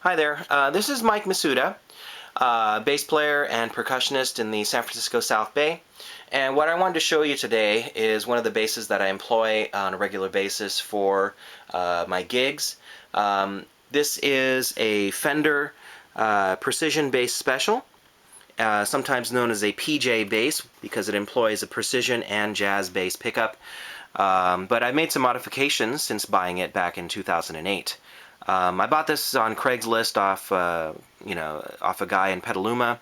Hi there, this is Mike Masuda, bass player and percussionist in the San Francisco South Bay. And what I wanted to show you today is one of the basses that I employ on a regular basis for my gigs. This is a Fender Precision Bass Special, sometimes known as a PJ bass because it employs a precision and jazz bass pickup. But I made some modifications since buying it back in 2008. I bought this on Craigslist off a guy in Petaluma,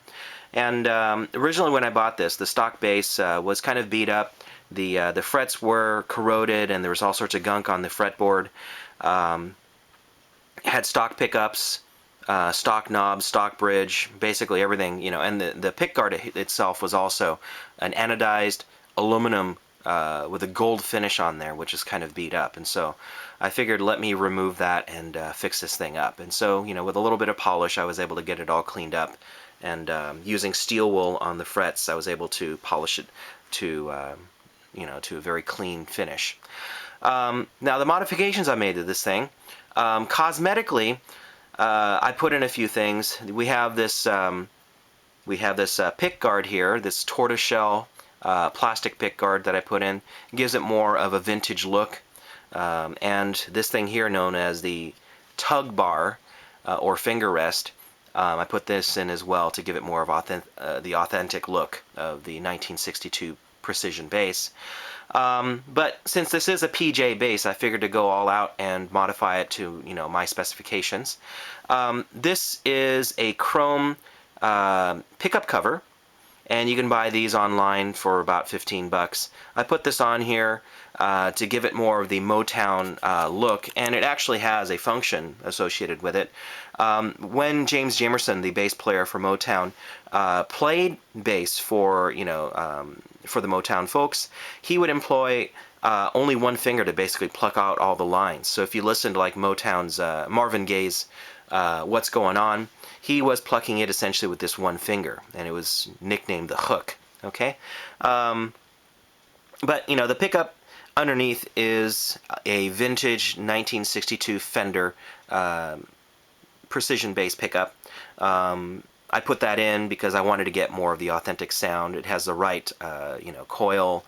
and originally when I bought this, the stock bass was kind of beat up. The frets were corroded, and there was all sorts of gunk on the fretboard. Had stock pickups, stock knobs, stock bridge, basically everything, and the pickguard itself was also an anodized aluminum with a gold finish on there, which is kind of beat up. And so I figured, let me remove that and fix this thing up. And so, with a little bit of polish, I was able to get it all cleaned up. And using steel wool on the frets, I was able to polish it to, to a very clean finish. Now, the modifications I made to this thing, cosmetically, I put in a few things. We have this pickguard here, this tortoiseshell plastic pickguard that I put in. It gives it more of a vintage look. And this thing here, known as the tug bar or finger rest, I put this in as well to give it more of the authentic look of the 1962 precision bass. But since this is a PJ bass, I figured to go all out and modify it to my specifications. This is a chrome pickup cover, and you can buy these online for about 15 bucks. I put this on here to give it more of the Motown look, and it actually has a function associated with it. When James Jamerson, the bass player for Motown, played bass for the Motown folks, he would employ only one finger to basically pluck out all the lines. So if you listen to like Motown's Marvin Gaye's What's Going On, he was plucking it essentially with this one finger, and it was nicknamed the hook. Okay, but the pickup underneath is a vintage 1962 Fender precision bass pickup. I put that in because I wanted to get more of the authentic sound. It has the right coil,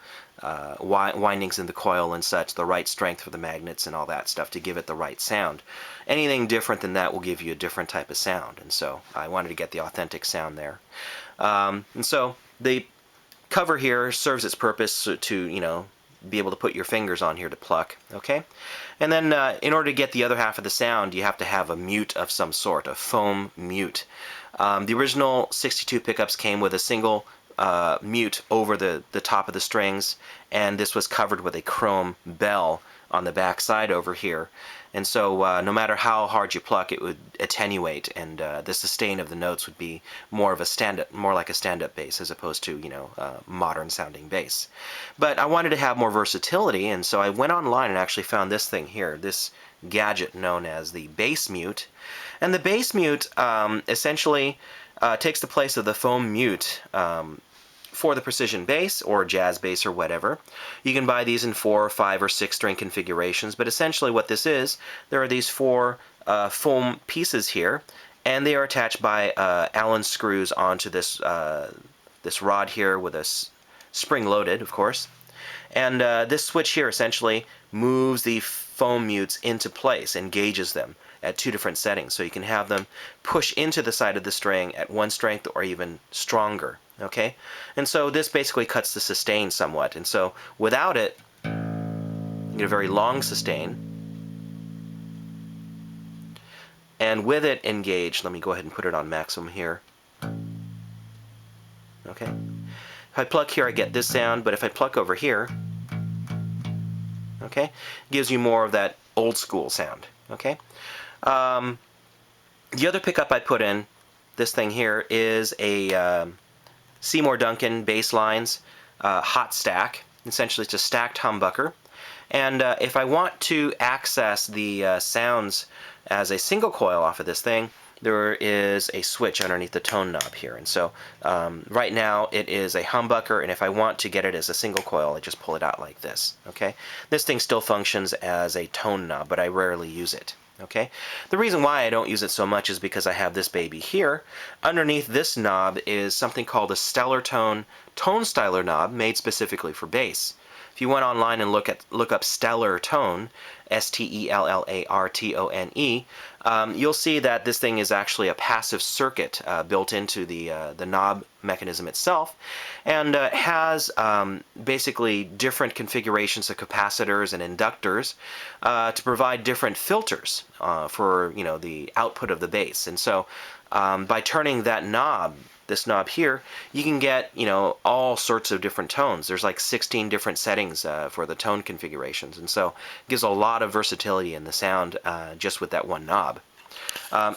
windings in the coil and such, the right strength for the magnets and all that stuff to give it the right sound. Anything different than that will give you a different type of sound, and so I wanted to get the authentic sound there. And so the cover here serves its purpose to be able to put your fingers on here to pluck, okay? And then in order to get the other half of the sound, you have to have a mute of some sort, a foam mute. The original 62 pickups came with a single mute over the top of the strings, and this was covered with a chrome bell on the back side over here. And so no matter how hard you pluck, it would attenuate, and the sustain of the notes would be more of a more like a stand-up bass as opposed to modern sounding bass. But I wanted to have more versatility, and so I went online and actually found this thing here, this gadget known as the bass mute. And the bass mute essentially takes the place of the foam mute for the precision bass or jazz bass or whatever. You can buy these in 4, 5, or 6 string configurations, but essentially what this is, there are these 4 foam pieces here, and they are attached by Allen screws onto this this rod here with a spring loaded, of course. And this switch here essentially moves the foam mutes into place, engages them at 2 different settings, so you can have them push into the side of the string at 1 strength or even stronger. Okay, and so this basically cuts the sustain somewhat, and so without it, you get a very long sustain, and with it engaged, let me go ahead and put it on maximum here. Okay, if I pluck here, I get this sound, but if I pluck over here, okay, it gives you more of that old school sound. Okay, the other pickup I put in, this thing here, is a Seymour Duncan bass lines hot stack. Essentially it's a stacked humbucker, and if I want to access the sounds as a single coil off of this thing, there is a switch underneath the tone knob here, and so right now it is a humbucker, and if I want to get it as a single coil, I just pull it out like this. Okay, this thing still functions as a tone knob, but I rarely use it. Okay, the reason why I don't use it so much is because I have this baby here. Underneath this knob is something called a stellar tone styler knob made specifically for bass. If you went online and look up stellar tone, STELLARTONE, you'll see that this thing is actually a passive circuit built into the knob mechanism itself, and has basically different configurations of capacitors and inductors to provide different filters for the output of the bass. And so by turning that knob, this knob here, you can get all sorts of different tones. There's like 16 different settings for the tone configurations, and so it gives a lot of versatility in the sound just with that one knob.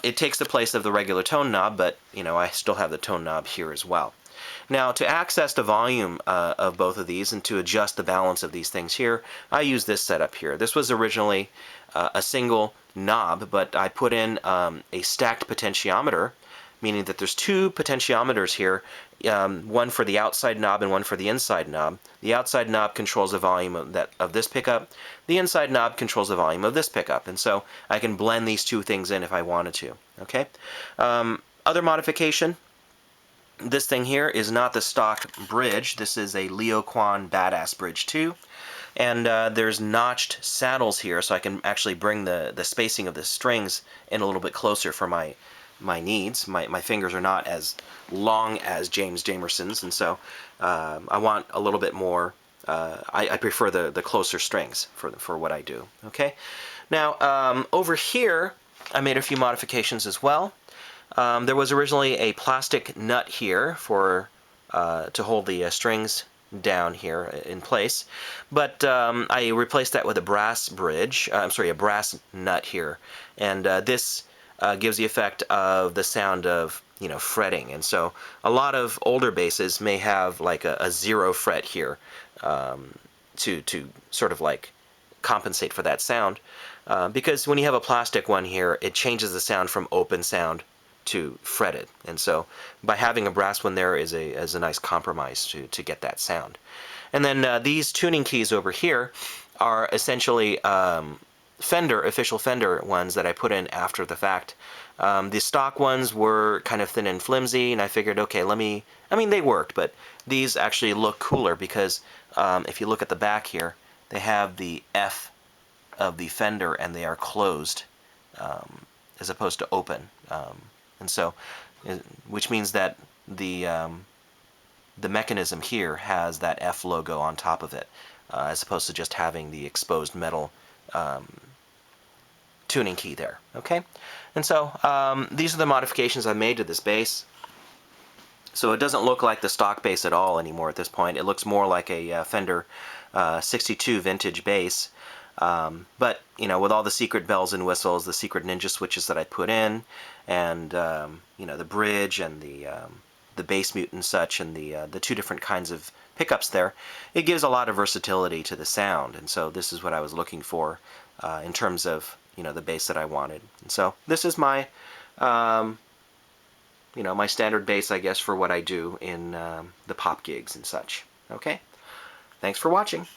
It takes the place of the regular tone knob, but I still have the tone knob here as well. Now, to access the volume of both of these and to adjust the balance of these things here, I use this setup here. This was originally a single knob, but I put in a stacked potentiometer, meaning that there's two potentiometers here, one for the outside knob and one for the inside knob. The outside knob controls the volume of this pickup. The inside knob controls the volume of this pickup, and so I can blend these two things in if I wanted to. Okay. Other modification. This thing here is not the stock bridge. This is a Leo Quan Badass Bridge 2. And there's notched saddles here, so I can actually bring the spacing of the strings in a little bit closer for my needs. My fingers are not as long as Jamerson's, and so I want a little bit more. I prefer the closer strings for what I do. Okay. Now over here, I made a few modifications as well. There was originally a plastic nut here for to hold the strings down here in place, but I replaced that with a brass bridge. A brass nut here, and this gives the effect of the sound of fretting. And so a lot of older basses may have like a 0 fret here to sort of like compensate for that sound, because when you have a plastic one here, it changes the sound from open sound to fretted, and so by having a brass one there is a nice compromise to get that sound. And then these tuning keys over here are essentially official Fender ones that I put in after the fact. The stock ones were kind of thin and flimsy, and I figured, okay, they worked, but these actually look cooler because if you look at the back here, they have the F of the Fender and they are closed as opposed to open. And so, which means that the mechanism here has that F logo on top of it, as opposed to just having the exposed metal tuning key there. Okay, and so these are the modifications I made to this bass. So it doesn't look like the stock bass at all anymore at this point. It looks more like a Fender 62 vintage bass. But with all the secret bells and whistles, the secret ninja switches that I put in, and the bridge and the bass mute and such, and the two different kinds of pickups there, it gives a lot of versatility to the sound. And so this is what I was looking for in terms of the bass that I wanted. And so this is my my standard bass, I guess, for what I do in the pop gigs and such. Okay, thanks for watching.